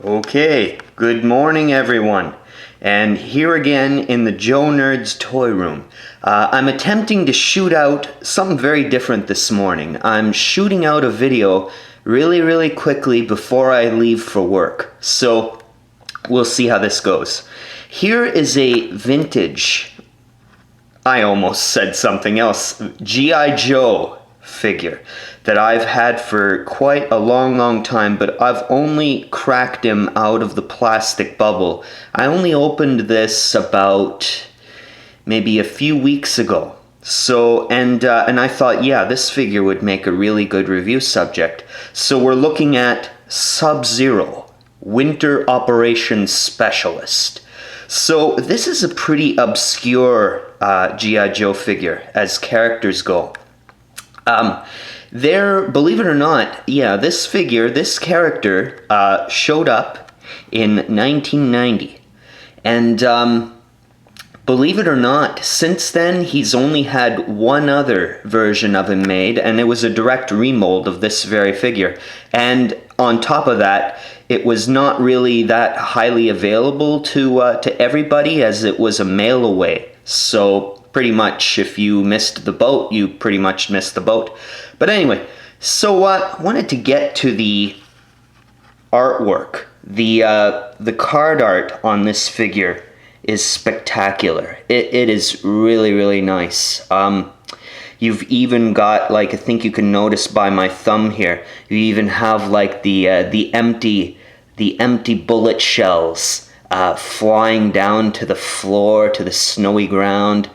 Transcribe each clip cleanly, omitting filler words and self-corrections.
Okay, good morning everyone, and here again in the Joe Nerd's Toy Room. I'm attempting to shoot out something very different this morning. I'm shooting out a video really quickly before I leave for work, so we'll see how this goes. Here is a vintage, I almost said something else, G.I. Joe figure that I've had for quite a long time, but I've only cracked him out of the plastic bubble. I only opened this about maybe a few weeks ago. So, and I thought, yeah, this figure would make a really good review subject. So we're looking at Sub-Zero, Winter Operations Specialist. So this is a pretty obscure G.I. Joe figure as characters go. Believe it or not, yeah, this character showed up in 1990. And believe it or not, since then he's only had one other version of him made, and it was a direct remold of this very figure. And on top of that, it was not really that highly available to everybody, as it was a mail away. So pretty much if you missed the boat, you pretty much missed the boat. But anyway, so I wanted to get to the artwork. The card art on this figure is spectacular. It is really nice. You've even got, like, I think you can notice by my thumb here, you even have like the empty bullet shells flying down to the floor, to the snowy ground,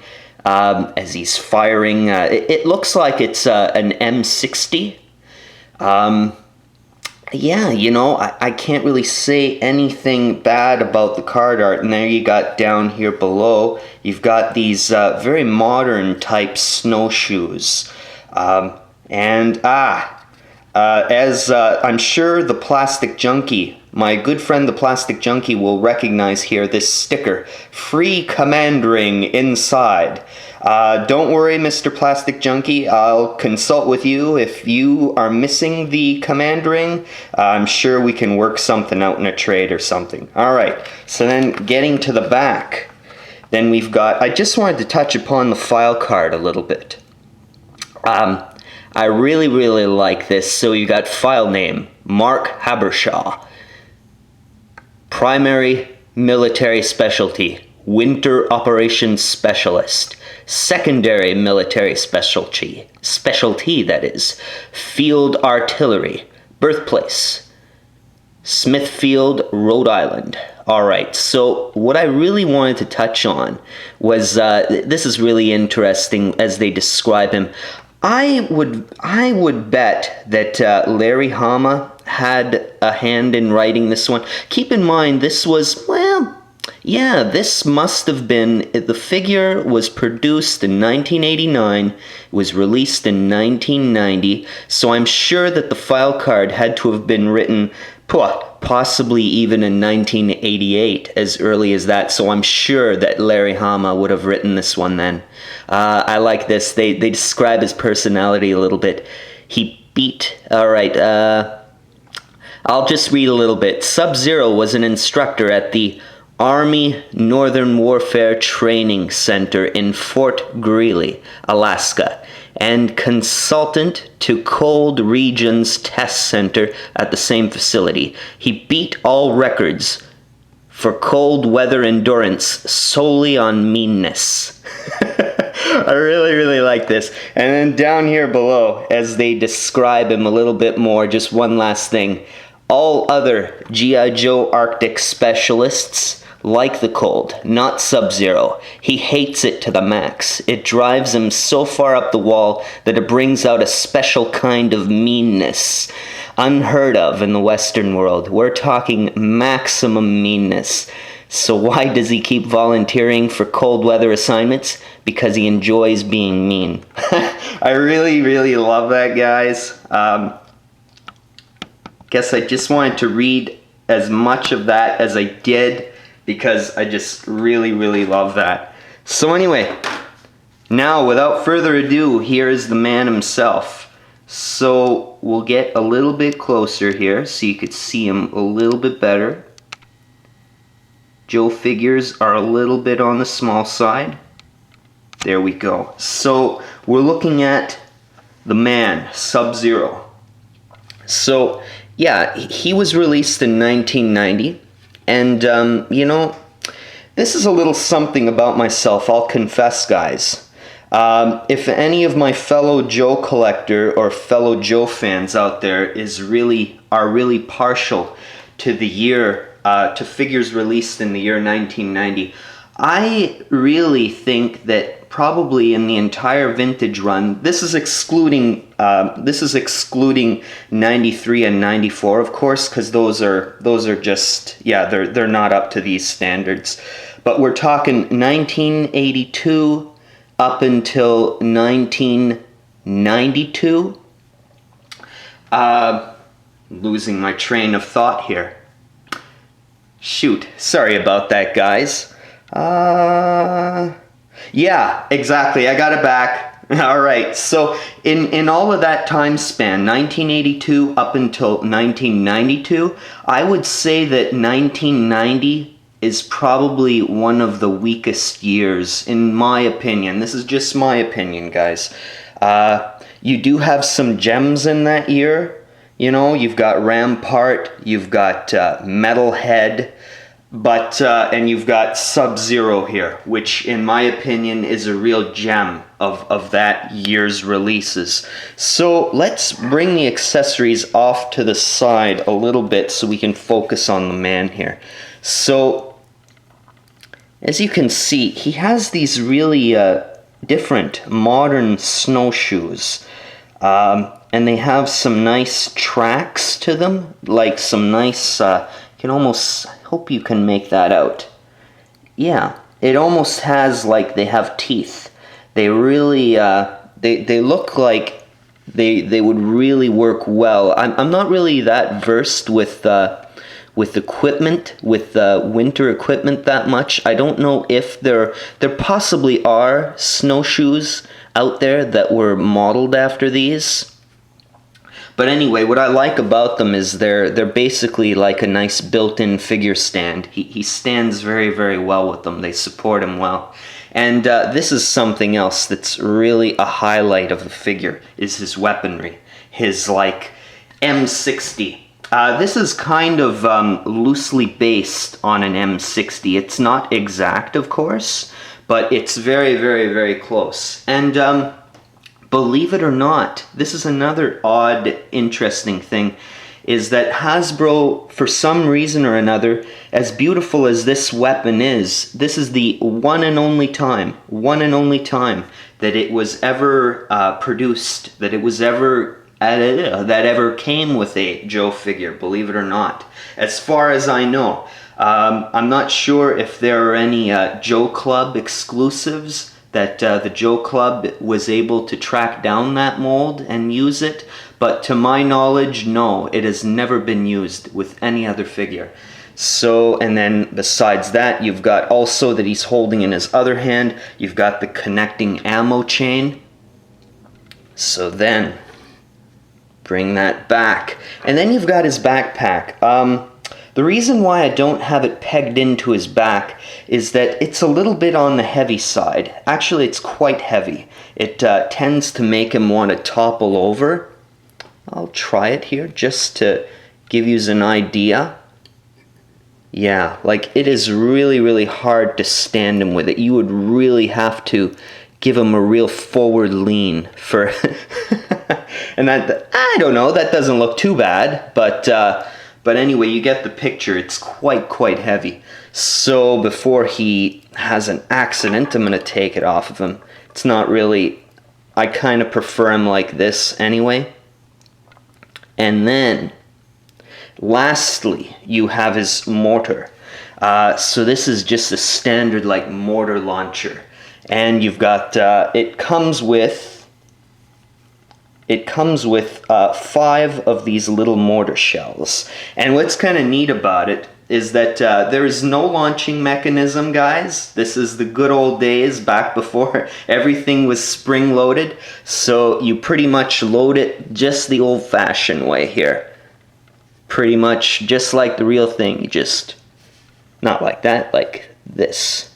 as he's firing. It looks like it's an M60. Yeah, you know, I can't really say anything bad about the card art. And there you got down here below, you've got these very modern type snowshoes. As I'm sure the Plastic Junkie, my good friend the Plastic Junkie, will recognize here this sticker, free command ring inside. Don't worry, Mr. Plastic Junkie, I'll consult with you if you are missing the command ring. I'm sure we can work something out in a trade or something. Alright, so then getting to the back, then we've got, I just wanted to touch upon the file card a little bit. I really like this. So you got file name, Mark Habershaw. Primary military specialty, Winter Operations Specialist. Secondary military specialty that is, Field Artillery. Birthplace, Smithfield, Rhode Island. Alright, so what I really wanted to touch on was, this is really interesting as they describe him. I would bet that Larry Hama had a hand in writing this one. Keep in mind, this was, well, yeah, this must have been, the figure was produced in 1989, was released in 1990, so I'm sure that the file card had to have been written possibly even in 1988, as early as that, so I'm sure that Larry Hama would have written this one then. I like this. They describe his personality a little bit. He beat... Alright, I'll just read a little bit. Sub-Zero was an instructor at the Army Northern Warfare Training Center in Fort Greely, Alaska, and consultant to Cold Regions Test Center at the same facility. He beat all records for cold weather endurance solely on meanness. I really like this. And then down here below, as they describe him a little bit more, just one last thing. All other G.I. Joe Arctic specialists like the cold, not Sub-Zero. He hates it to the max. It drives him so far up the wall that it brings out a special kind of meanness, unheard of in the Western world. We're talking maximum meanness. So why does he keep volunteering for cold weather assignments? Because he enjoys being mean. I really love that, guys. Guess I just wanted to read as much of that as I did, because I just really love that. So anyway, now without further ado, here is the man himself. So we'll get a little bit closer here so you could see him a little bit better. Joe figures are a little bit on the small side. There we go. So we're looking at the man, Sub-Zero. So yeah, he was released in 1990, and you know, this is a little something about myself, I'll confess, guys. If any of my fellow Joe collector or fellow Joe fans out there are really partial to the year, to figures released in the year 1990, I really think that probably in the entire vintage run, this is excluding 93 and 94, of course, because those are just, yeah, they're not up to these standards. But we're talking 1982 up until 1992. Losing my train of thought here. Shoot, sorry about that, guys. Yeah, exactly, I got it back. All right, so in all of that time span, 1982 up until 1992, I would say that 1990 is probably one of the weakest years, in my opinion. This is just my opinion, guys. You do have some gems in that year. You know, you've got Rampart, you've got Metalhead, but and you've got Sub-Zero here, which in my opinion is a real gem of that year's releases. So let's bring the accessories off to the side a little bit so we can focus on the man here. So as you can see, he has these really different modern snowshoes, and they have some nice tracks to them, like some nice, you can almost, I hope you can make that out. Yeah, it almost has like they have teeth. They really, they look like they would really work well. I'm not really that versed with equipment, with winter equipment that much. I don't know if there possibly are snowshoes out there that were modeled after these. But anyway, what I like about them is they're basically like a nice built-in figure stand. He stands very, very well with them. They support him well. And this is something else that's really a highlight of the figure, is his weaponry. His, like, M60. This is kind of loosely based on an M60. It's not exact, of course, but it's very, very, very close. And believe it or not, this is another odd, interesting thing, is that Hasbro, for some reason or another, as beautiful as this weapon is, this is the one and only time that it was ever produced, that it was ever that ever came with a Joe figure, believe it or not. As far as I know, I'm not sure if there are any Joe Club exclusives that the Joe Club was able to track down that mold and use it, but to my knowledge, no, it has never been used with any other figure. So, and then besides that, you've got also that he's holding in his other hand, you've got the connecting ammo chain. So then, bring that back. And then you've got his backpack. The reason why I don't have it pegged into his back is that it's a little bit on the heavy side. Actually, it's quite heavy. It tends to make him want to topple over. I'll try it here just to give you an idea. Yeah, like it is really, really hard to stand him with it. You would really have to give him a real forward lean for... And that, I don't know, that doesn't look too bad, but anyway, you get the picture. It's quite heavy. So before he has an accident, I'm going to take it off of him. It's not really, I kind of prefer him like this anyway. And then, lastly, you have his mortar. So this is just a standard like mortar launcher. And you've got, it comes with 5 of these little mortar shells. And what's kind of neat about it is that there is no launching mechanism, guys. This is the good old days back before everything was spring-loaded. So you pretty much load it just the old-fashioned way here. Pretty much just like the real thing. You just, not like that, like this.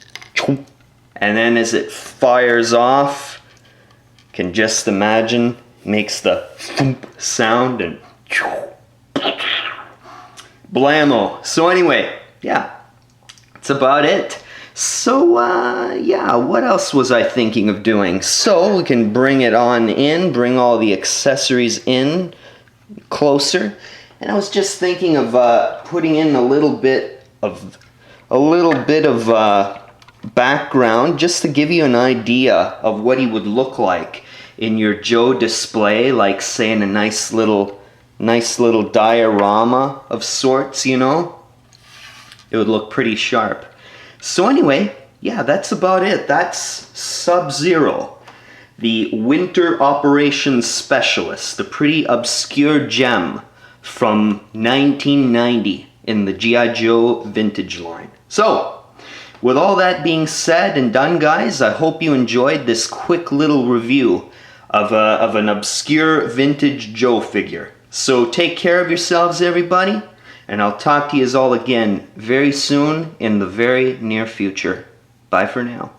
And then as it fires off, you can just imagine, makes the sound and blammo. So anyway, yeah, that's about it. So yeah, what else was I thinking of doing? So we can bring it on in, bring all the accessories in closer. And I was just thinking of putting in a little bit of background just to give you an idea of what he would look like in your Joe display, like say in a nice little diorama of sorts, you know. It would look pretty sharp. So anyway, yeah, that's about it. That's Sub-Zero, the Winter Operations Specialist, a pretty obscure gem from 1990 in the G.I. Joe vintage line. So, with all that being said and done, guys, I hope you enjoyed this quick little review of an obscure vintage Joe figure. So take care of yourselves, everybody, and I'll talk to you all again very soon in the very near future. Bye for now.